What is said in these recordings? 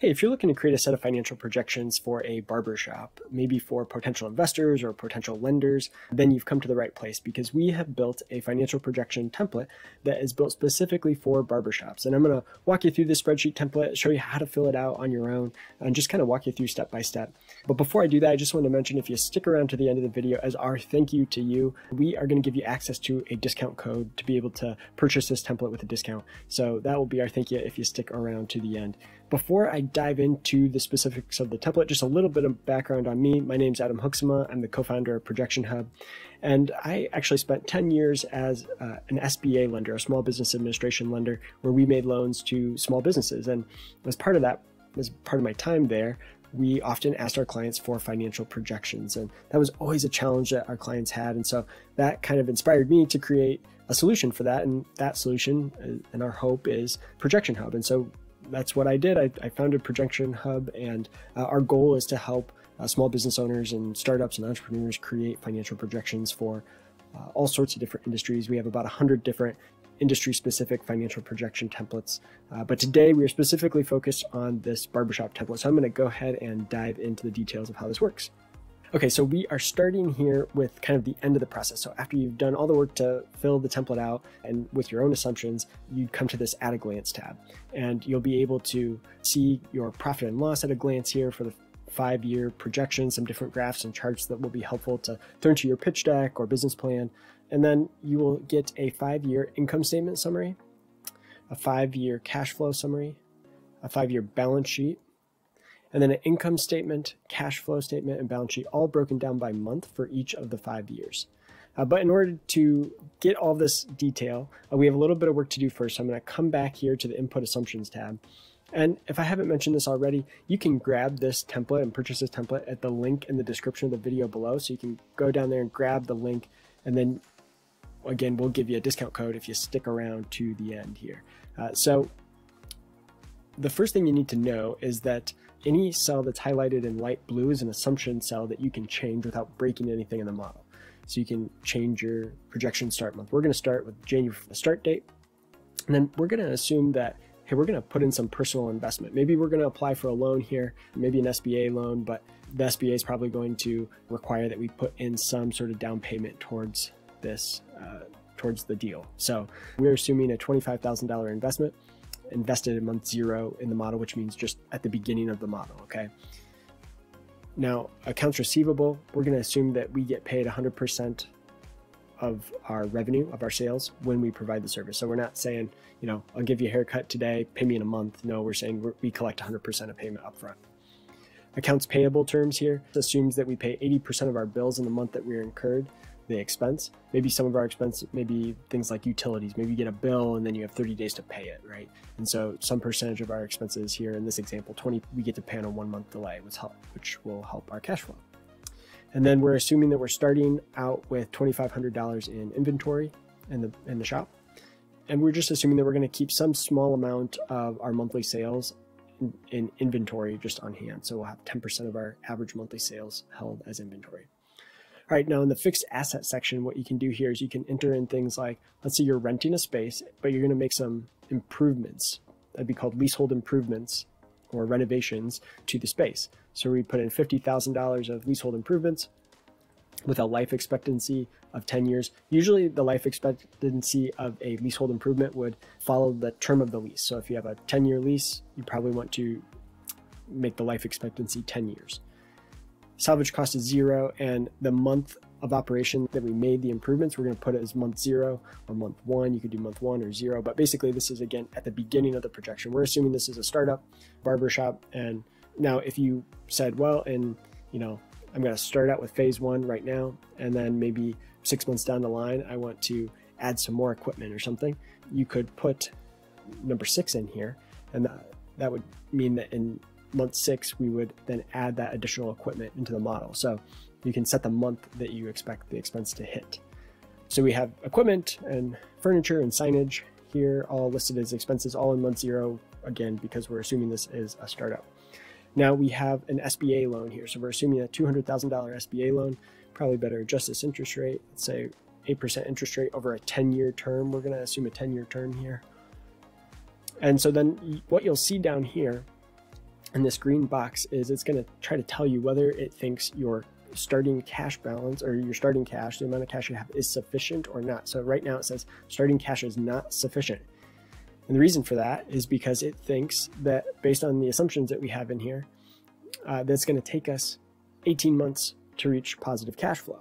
Hey, if you're looking to create a set of financial projections for a barbershop, maybe for potential investors or potential lenders, then you've come to the right place because we have built a financial projection template that is built specifically for barbershops. And I'm going to walk you through this spreadsheet template, show you how to fill it out on your own, and just kind of walk you through step by step. But before I do that, I just want to mention, if you stick around to the end of the video, as our thank you to you, we are going to give you access to a discount code to be able to purchase this template with a discount. So that will be our thank you if you stick around to the end. Before I dive into the specifics of the template, just a little bit of background on me. My name's Adam Hoeksema. I'm the co-founder of ProjectionHub. And I actually spent 10 years as an SBA lender, a small business administration lender, where we made loans to small businesses. And as part of that, as part of my time there, we often asked our clients for financial projections. And that was always a challenge that our clients had. And so that kind of inspired me to create a solution for that. And that solution, and our hope, is ProjectionHub. And so that's what I did. I founded ProjectionHub, and our goal is to help small business owners and startups and entrepreneurs create financial projections for all sorts of different industries. We have about 100 different industry-specific financial projection templates. But today we are specifically focused on this barbershop template. So I'm going to go ahead and dive into the details of how this works. Okay, so we are starting here with kind of the end of the process. So after you've done all the work to fill the template out and with your own assumptions, you come to this at a glance tab, and you'll be able to see your profit and loss at a glance here for the 5-year projection, some different graphs and charts that will be helpful to turn to your pitch deck or business plan. And then you will get a 5-year income statement summary, a 5-year cash flow summary, a 5-year balance sheet, and then an income statement, cash flow statement, and balance sheet, all broken down by month for each of the 5 years. But in order to get all this detail, we have a little bit of work to do first. So I'm going to come back here to the Input Assumptions tab. And if I haven't mentioned this already, you can grab this template and purchase this template at the link in the description of the video below. So you can go down there and grab the link, and then again, we'll give you a discount code if you stick around to the end here. So the first thing you need to know is that any cell that's highlighted in light blue is an assumption cell that you can change without breaking anything in the model. So you can change your projection start month. We're going to start with January for the start date. And then we're going to assume that, hey, we're going to put in some personal investment. Maybe we're going to apply for a loan here, maybe an SBA loan, but the SBA is probably going to require that we put in some sort of down payment towards this, towards the deal. So we're assuming a $25,000 investment invested in month 0 in the model, which means just at the beginning of the model, okay? Now, accounts receivable, we're going to assume that we get paid 100% of our revenue, of our sales, when we provide the service. So we're not saying, you know, I'll give you a haircut today, pay me in a month. No, we're saying we collect 100% of payment upfront. Accounts payable terms here assumes that we pay 80% of our bills in the month that we're incurred the expense. Maybe some of our expense, maybe things like utilities, maybe you get a bill and then you have 30 days to pay it, right? And so some percentage of our expenses here in this example, 20, we get to pay on a 1-month delay, which will help our cash flow. And then we're assuming that we're starting out with $2,500 in inventory in the shop. And we're just assuming that we're going to keep some small amount of our monthly sales in inventory just on hand. So we'll have 10% of our average monthly sales held as inventory. All right, now in the fixed asset section, what you can do here is you can enter in things like, let's say you're renting a space, but you're going to make some improvements. That'd be called leasehold improvements or renovations to the space. So we put in $50,000 of leasehold improvements with a life expectancy of 10 years. Usually the life expectancy of a leasehold improvement would follow the term of the lease. So if you have a 10-year lease, you probably want to make the life expectancy 10 years. Salvage cost is 0, and the month of operation that we made the improvements, we're going to put it as month 0 or month 1. You could do month 1 or 0, but basically this is, again, at the beginning of the projection. We're assuming this is a startup barbershop. And now if you said, well, and you know, I'm going to start out with phase 1 right now, and then maybe 6 months down the line, I want to add some more equipment or something, you could put number 6 in here, and that would mean that in month 6, we would then add that additional equipment into the model. So you can set the month that you expect the expense to hit. So we have equipment and furniture and signage here, all listed as expenses, all in month 0, again, because we're assuming this is a startup. Now we have an SBA loan here. So we're assuming a $200,000 SBA loan, probably better adjust this interest rate. Let's say 8% interest rate over a 10-year term. We're going to assume a 10-year term here. And so then what you'll see down here And this green box is it's going to try to tell you whether it thinks your starting cash balance or your starting cash, the amount of cash you have, is sufficient or not. So right now it says starting cash is not sufficient. And the reason for that is because it thinks that based on the assumptions that we have in here, that's going to take us 18 months to reach positive cash flow.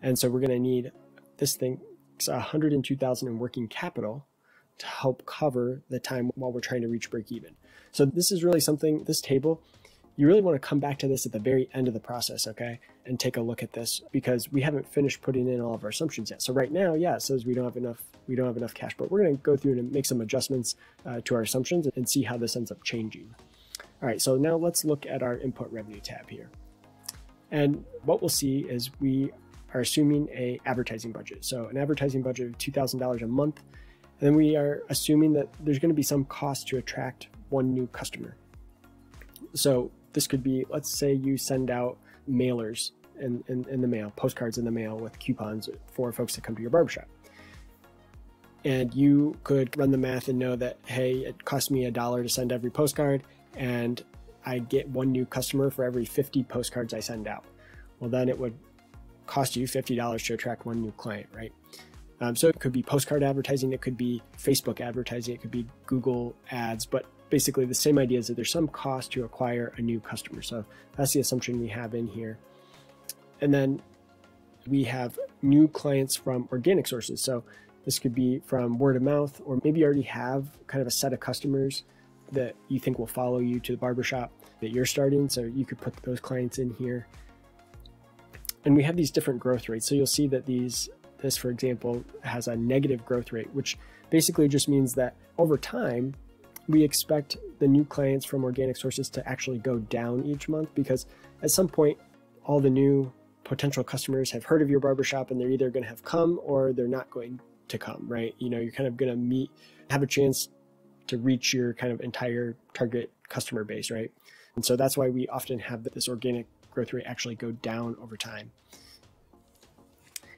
And so we're going to need this thing, it's $102,000 in working capital to help cover the time while we're trying to reach break even. So this is really something, this table, you really want to come back to this at the very end of the process, okay? And take a look at this because we haven't finished putting in all of our assumptions yet. So right now, yeah, it says we don't have enough cash, but we're going to go through and make some adjustments to our assumptions and see how this ends up changing. All right, so now let's look at our input revenue tab here. And what we'll see is we are assuming a advertising budget. So an advertising budget of $2,000 a month. And then we are assuming that there's going to be some cost to attract one new customer. So this could be, let's say you send out mailers in the mail, postcards in the mail with coupons for folks that come to your barbershop. And you could run the math and know that, hey, it costs me $1 to send every postcard and I get one new customer for every 50 postcards I send out. Well, then it would cost you $50 to attract one new client, right? So it could be postcard advertising, it could be Facebook advertising, it could be Google ads, but basically the same idea is that there's some cost to acquire a new customer. So that's the assumption we have in here. And then we have new clients from organic sources. So this could be from word of mouth, or maybe you already have kind of a set of customers that you think will follow you to the barbershop that you're starting. So you could put those clients in here. And we have these different growth rates. So you'll see that this, for example, has a negative growth rate, which basically just means that over time, we expect the new clients from organic sources to actually go down each month because at some point, all the new potential customers have heard of your barbershop and they're either going to have come or they're not going to come, right? You know, you're kind of going to have a chance to reach your kind of entire target customer base, right? And so that's why we often have this organic growth rate actually go down over time.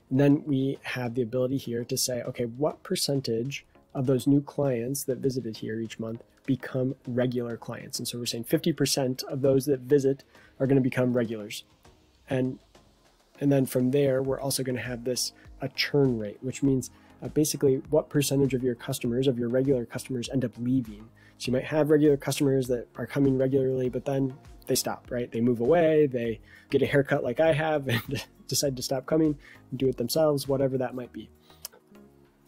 And then we have the ability here to say, okay, what percentage of those new clients that visited here each month become regular clients? And so we're saying 50% of those that visit are going to become regulars. And then from there, we're also going to have a churn rate, which means basically what percentage of your customers, of your regular customers, end up leaving. So you might have regular customers that are coming regularly, but then they stop, right? They move away, they get a haircut like I have and decide to stop coming and do it themselves, whatever that might be.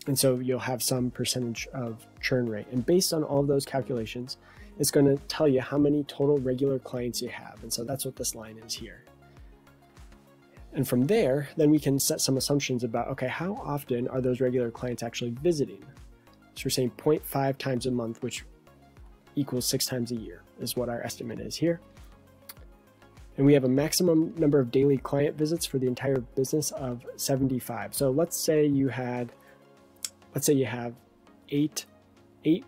And so you'll have some percentage of churn rate. And based on all of those calculations, it's going to tell you how many total regular clients you have. And so that's what this line is here. And from there, then we can set some assumptions about, okay, how often are those regular clients actually visiting? So we're saying 0.5 times a month, which equals 6 times a year is what our estimate is here. And we have a maximum number of daily client visits for the entire business of 75. So let's say you have 8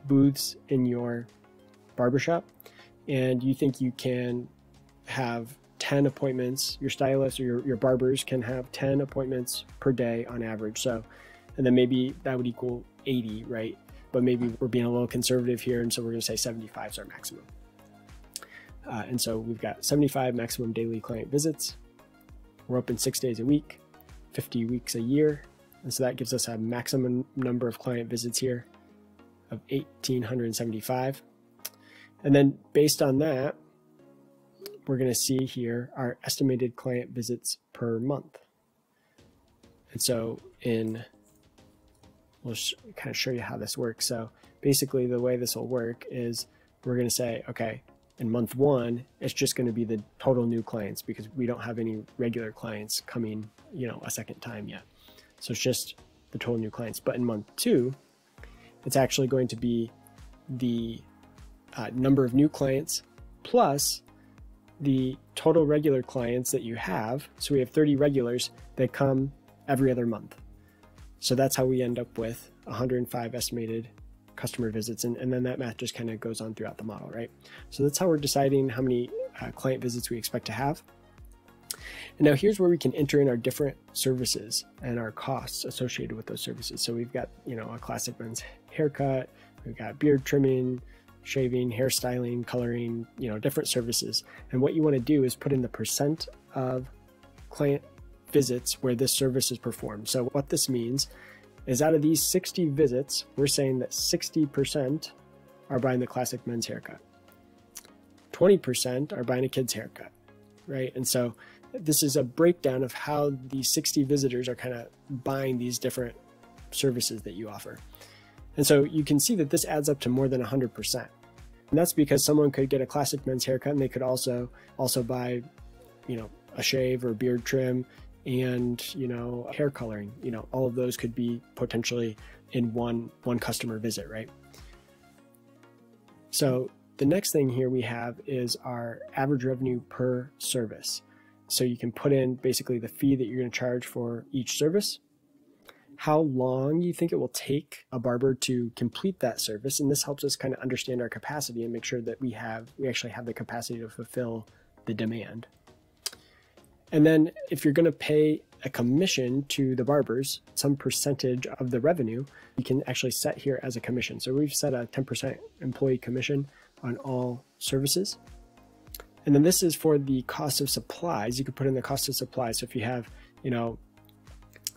booths in your barbershop, and you think you can have 10 appointments, your stylists or your barbers can have 10 appointments per day on average. So, and then maybe that would equal 80, right? But maybe we're being a little conservative here, and so we're going to say 75 is our maximum. And so we've got 75 maximum daily client visits. We're open 6 days a week, 50 weeks a year. And so that gives us a maximum number of client visits here of 1,875. And then based on that, we're going to see here our estimated client visits per month. And so we'll kind of show you how this works. So basically the way this will work is we're going to say, okay, in month 1, it's just going to be the total new clients because we don't have any regular clients coming, a second time yet. So it's just the total new clients. But in month 2, it's actually going to be the number of new clients plus the total regular clients that you have. So we have 30 regulars that come every other month. So that's how we end up with 105 estimated customer visits. And then that math just kind of goes on throughout the model, right? So that's how we're deciding how many client visits we expect to have. And now here's where we can enter in our different services and our costs associated with those services. So we've got, a classic men's haircut, we've got beard trimming, shaving, hairstyling, coloring, different services. And what you want to do is put in the percent of client visits where this service is performed. So what this means is out of these 60 visits, we're saying that 60% are buying the classic men's haircut. 20% are buying a kid's haircut, right? And so this is a breakdown of how these 60 visitors are kind of buying these different services that you offer. And so you can see that this adds up to more than 100%. And that's because someone could get a classic men's haircut and they could also buy, a shave or beard trim and, hair coloring. All of those could be potentially in one customer visit, right? So the next thing here we have is our average revenue per service. So you can put in basically the fee that you're going to charge for each service, how long you think it will take a barber to complete that service. And this helps us kind of understand our capacity and make sure that we actually have the capacity to fulfill the demand. And then if you're going to pay a commission to the barbers, some percentage of the revenue, you can actually set here as a commission. So we've set a 10% employee commission on all services. And then this is for the cost of supplies. You could put in the cost of supplies. So if you have,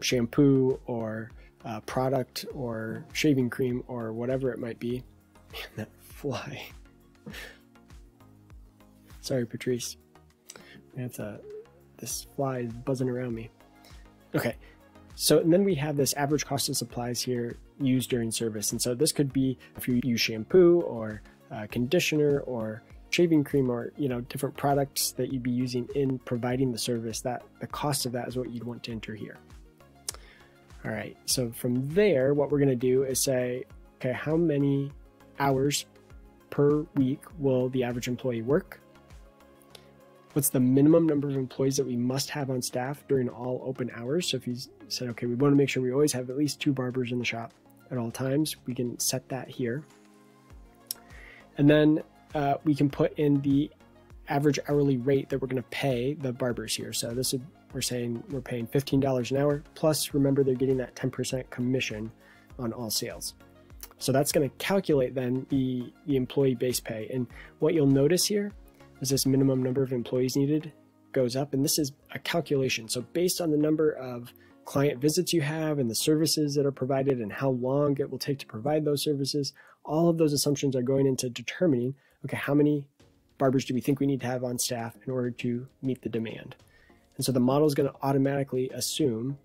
shampoo or product or shaving cream or whatever it might be. Man, that fly. Sorry, Patrice. This fly is buzzing around me. Okay, so and then we have this average cost of supplies here used during service. And so this could be if you use shampoo or conditioner or shaving cream or different products that you'd be using in providing the service, that the cost of that is what you'd want to enter here. All right, so from there, what we're going to do is say, okay, how many hours per week will the average employee work? What's the minimum number of employees that we must have on staff during all open hours? So if you said, okay, we want to make sure we always have at least 2 barbers in the shop at all times, we can set that here. And then we can put in the average hourly rate that we're going to pay the barbers here. So this is, we're saying we're paying $15 an hour, plus remember they're getting that 10% commission on all sales. So that's going to calculate then the employee base pay. And what you'll notice here is this minimum number of employees needed goes up. And this is a calculation. So based on the number of client visits you have and the services that are provided and how long it will take to provide those services, all of those assumptions are going into determining, okay, how many barbers do we think we need to have on staff in order to meet the demand? And so the model is going to automatically assume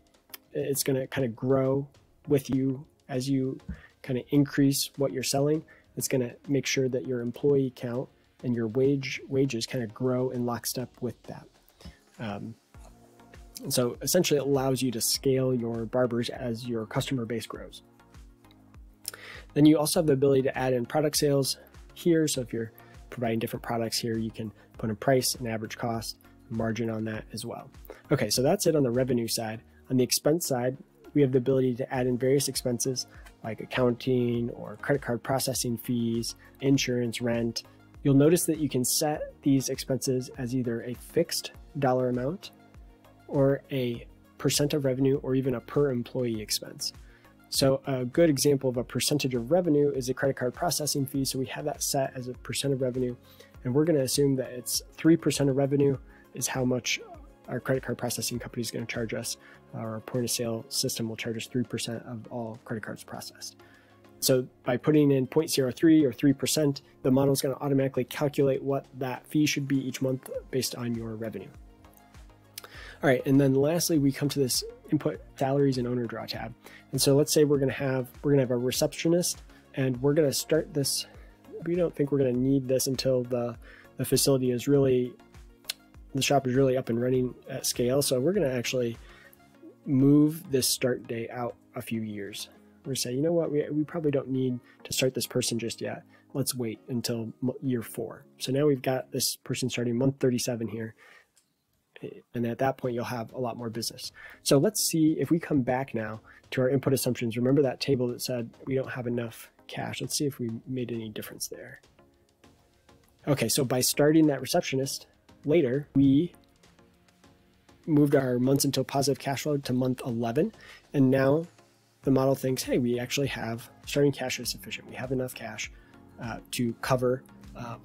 it's going to kind of grow with you as you kind of increase what you're selling. It's going to make sure that your employee count and your wages kind of grow in lockstep with that. And so essentially it allows you to scale your barbers as your customer base grows. Then you also have the ability to add in product sales here. So if you're providing different products here, you can put a price, an average cost, margin on that as well. Okay, so that's it on the revenue side. On the expense side, we have the ability to add in various expenses like accounting or credit card processing fees, insurance, rent. You'll notice that you can set these expenses as either a fixed dollar amount or a percent of revenue or even a per employee expense. So a good example of a percentage of revenue is a credit card processing fee. So we have that set as a percent of revenue, and we're going to assume that it's 3% of revenue is how much our credit card processing company is going to charge us. Our point of sale system will charge us 3% of all credit cards processed. So by putting in 0.03 or 3%, the model is going to automatically calculate what that fee should be each month based on your revenue. All right, and then lastly, we come to this input salaries and owner draw tab. And so let's say we're going to have a receptionist, and we're going to start this. We don't think we're going to need this until the facility is really, the shop is really up and running at scale. So we're going to actually move this start date out a few years. We're going to say, you know what, we probably don't need to start this person just yet. Let's wait until year 4. So now we've got this person starting month 37 here. And at that point, you'll have a lot more business. So let's see if we come back now to our input assumptions. Remember that table that said we don't have enough cash. Let's see if we made any difference there. Okay, so by starting that receptionist later, we moved our months until positive cash flow to month 11. And now the model thinks, hey, we actually have starting cash is sufficient. We have enough cash to cover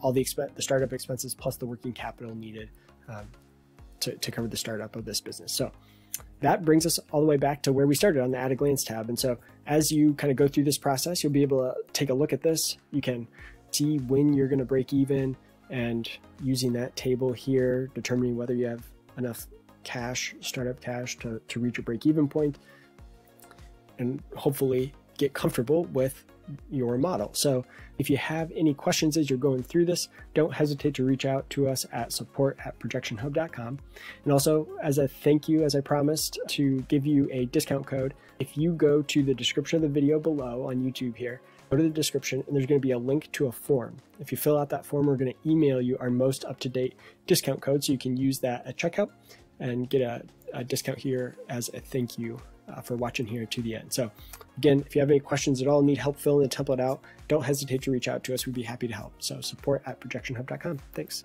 all the startup expenses plus the working capital needed to cover the startup of this business. So that brings us all the way back to where we started on the At a Glance tab. And so as you kind of go through this process, you'll be able to take a look at this. You can see when you're going to break even, and using that table here, determining whether you have enough cash, startup cash to reach your break-even point, and hopefully get comfortable with your model. So if you have any questions as you're going through this, don't hesitate to reach out to us at support@ProjectionHub.com. And also, as a thank you, as I promised, to give you a discount code, if you go to the description of the video below on YouTube here, go to the description and there's going to be a link to a form. If you fill out that form, we're going to email you our most up-to-date discount code so you can use that at checkout and get a discount here as a thank you for watching here to the end. So again, if you have any questions at all, need help filling the template out, don't hesitate to reach out to us. We'd be happy to help. So support@ProjectionHub.com. Thanks.